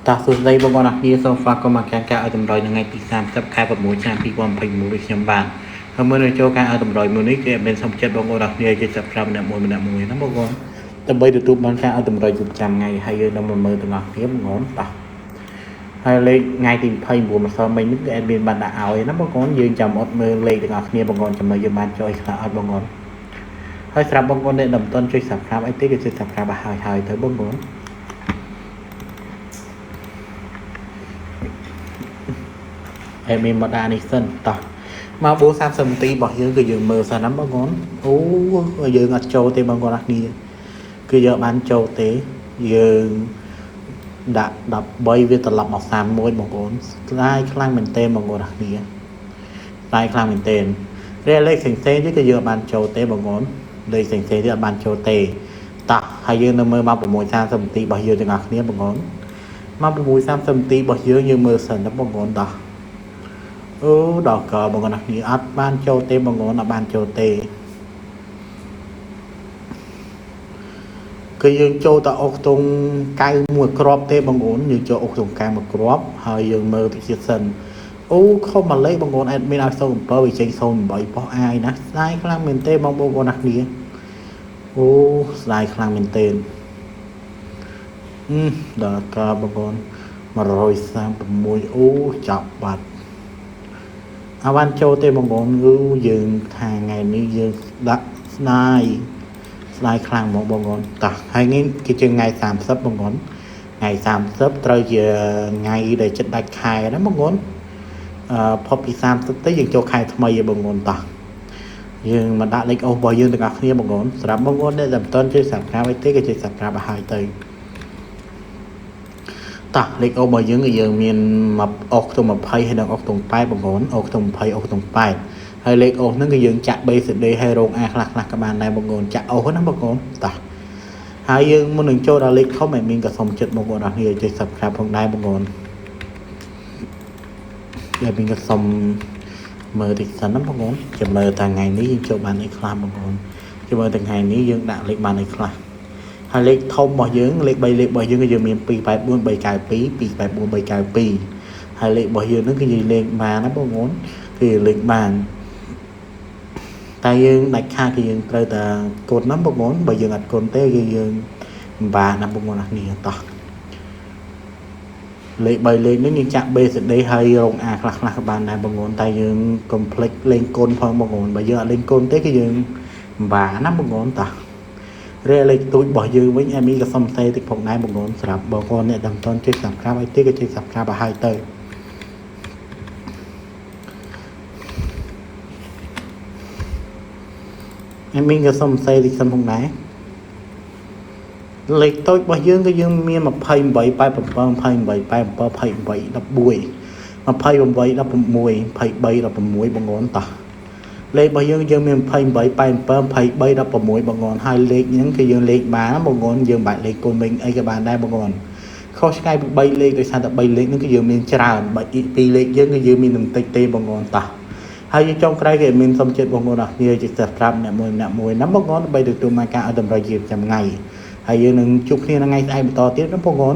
តាសួស្តីបងប្អូនអរគ្នាសូមស្វាគមន៍មកកាន់ការឲ្យតម្រុយនៅថ្ងៃទី30ខែ6ឆ្នាំ2021ដូចខ្ញុំបានហើយមុននឹងចូលការឲ្យតម្រុយមួយនេះគឺមានសំចិត្តបងប្អូនអរគ្នាជាsubscribe ម្នាក់មួយណាបងប្អូនដើម្បីទទួលបានការឲ្យតម្រុយប្រចាំថ្ងៃហើយយើងនឹងមើលទាំងអស់គ្នាបងប្អូនតោះហើយលេខថ្ងៃទី29ម្សិលមិញនេះគឺមានបានដាក់ឲ្យណាបងប្អូនយើងចាំអត់មើលលេខទាំងអស់គ្នាបងប្អូនចំណុចយើងបានចូលខ្លះអត់បងប្អូនហើយសម្រាប់បងប្អូនដែលមិនទាន់ជួយ subscribe អីទេគឺជួយ subscribe ឲ្យទៅបងប្អូនហើយមានមកដាក់នេះសិនតោះមកបួ30នាទីរបស់យើងគឺយើងមើលសិនណាបងប្អូនអូយើងអត់ចូលទេបងប្អូនអរគ្នាគឺយើងបានចូលទេយើងដាក់13វាត្រឡប់មក31បងប្អូនស្ដាយខ្លាំងមែនទែនបងប្អូនអរគ្នាស្ដាយខ្លាំងមែនទែនរៀលលេខផ្សេងៗទៀតគឺយើងបានចូលទេបងប្អូនលេខផ្សេងៗទៀតអត់បានចូលទេតោះហើយយើងនៅមើលមក6:30នាទីរបស់យើងទាំងអស់គ្នាបងប្អូនមក6:30នាទីរបស់យើងមើលសិនណាបងប្អូនតោះអូដល់កបងប្អូនអត់បានចូលទេបងប្អូនអត់បានចូលទេគឺយើងចូលតអុកតុង91គ្រាប់ទេបងប្អូនយើងចូលអុកតុង91គ្រាប់ហើយយើងមើលទៅទៀតសិនអូខុសមកលេខបងប្អូនអេដមីនឲ្យ07វាចេញ08បោះអាយណាស្ដាយខ្លាំងមែនទេបងប្អូនអូស្ដាយខ្លាំងមែនទេដល់កបងប្អូន136អូចាប់បាត់អត់បានចូលទេបងប្អូនគឺយើងថាថ្ងៃនេះយើងដាក់ស្ដាយខ្លាំងបងប្អូនតោះហើយនេះគឺជាថ្ងៃ30បងប្អូនថ្ងៃ30ត្រូវជាថ្ងៃដែលចិត្តដាច់ខែណាបងប្អូនផុតពី30ទៅយើងចូលខែថ្មីឯងបងប្អូនតោះយើងមកដាក់លេខអូសរបស់យើងទាំងអស់គ្នាបងប្អូនសម្រាប់បងប្អូនដែលមិនទាន់ជួយ subscribe អីទេក៏ជួយ subscribe ឲ្យទៅតោះលេខអូរបស់យើងគឺយើងមានមកអុកទៅ20ហើយនិងអុកទៅ8បងប្អូនអុកទៅ20អុកទៅ8ហើយលេខអូសហ្នឹងគឺយើងចាក់ BCD ហើយរង A ខ្លះក៏បានដែរបងប្អូនចាក់អូសណាបងប្អូនតោះហើយយើងមុននឹងចូលដល់លេខធំឲ្យមានក៏សុំចិត្តបងប្អូនអរគ្នាជួយ subscribe ផងដែរបងប្អូនហើយមានក៏សុំមើលតិចសិនណាបងប្អូនចាំមើលតាថ្ងៃនេះយើងចូលបានអីខ្លះបងប្អូនចាំមើលតាថ្ងៃនេះយើងដាក់លេខបានអីខ្លះហើយលេខធំរបស់យើងលេខ3លេខរបស់យើងគឺយើងមាន284 392 284 392ហើយលេខរបស់យើងហ្នឹងគឺយើងលេខបានណាបងប្អូនគឺលេខបានតែយើងដាច់ខាតគឺយើងត្រូវតែកូនណាបងប្អូនបើយើងអត់កូនទេគឺយើងមិនបានណាបងប្អូនអរគ្នាតោះលេខ3លេខនេះយើងចាក់ BCD ហើយរង A ខ្លះក៏បានដែរបងប្អូនតែយើងកុំភ្លេចលេងកូនផងបងប្អូនបើយើងអត់លេងកូនទេគឺយើងមិនបានណាបងប្អូនតោះរៀលលេខទូចរបស់យើងវិញអេមីក៏សុំសេតិចផងដែរបងប្អូនសម្រាប់បងប្អូនអ្នកដែលមិនទាន់ជួយ subscribe ឲ្យទេក៏ជួយ subscribe ឲ្យទៅអេមីក៏សុំសេតិចសិនផងដែរលេខតូចរបស់យើងគឺយើងមាន28 87 28 87 28 14 28 16 23 16បងប្អូនតោះលេខរបស់យើងមាន28 87 23 16បងប្អូនហើយលេខហ្នឹងគឺយើងលេខបានបងប្អូនយើងបាច់លេខកូនវិញអីក៏បានដែរបងប្អូនខុសឆ្ងាយពី3លេខដោយសារតែ3លេខហ្នឹងគឺយើងមានច្រើនបើ2លេខយើងគឺយើងមាននឹងតិចទេបងប្អូនតោះហើយយើងចុងក្រោយគេមានសុំចិត្តបងប្អូនអរគ្នាជួយ subscribe អ្នកមួយណាបងប្អូនដើម្បីទទួលបានការឲ្យតម្រូវជាប្រចាំថ្ងៃហើយយើងនឹងជួបគ្នាថ្ងៃស្អែកបន្តទៀតណាបងប្អូន